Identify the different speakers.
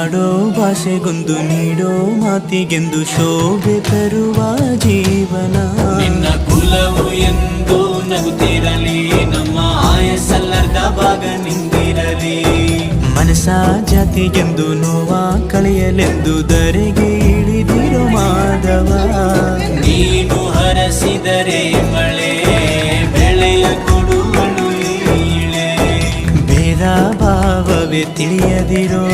Speaker 1: ಆಡೋ ಭಾಷೆಗೊಂದು ನೀಡೋ ಮಾತಿಗೆಂದು ಶೋಭೆ ತರುವ ಜೀವನ.
Speaker 2: ನಿನ್ನ ಕುಲವು ಎಂದು ನಗುತ್ತಿರಲಿ, ನಮ್ಮ ಆಯಸ್ಸಲ್ಲರ್ಧ ಭಾಗ ನಿಂದಿರಲಿ.
Speaker 1: ಮನಸ ಜಾತಿಗೆಂದು ನೋವ ಕಳೆಯಲೆಂದು ಧರೆಗೆ ಇಳಿದಿರೋ ಮಾಧವ.
Speaker 2: ನೀನು ಹರಸಿದರೆ ಮಳೆ ಬೆಳೆಯ ಕೊಡುವಳು ಇಳೆ.
Speaker 1: ಭೇದ ಭಾವವೇ ತಿಳಿಯದಿರೋ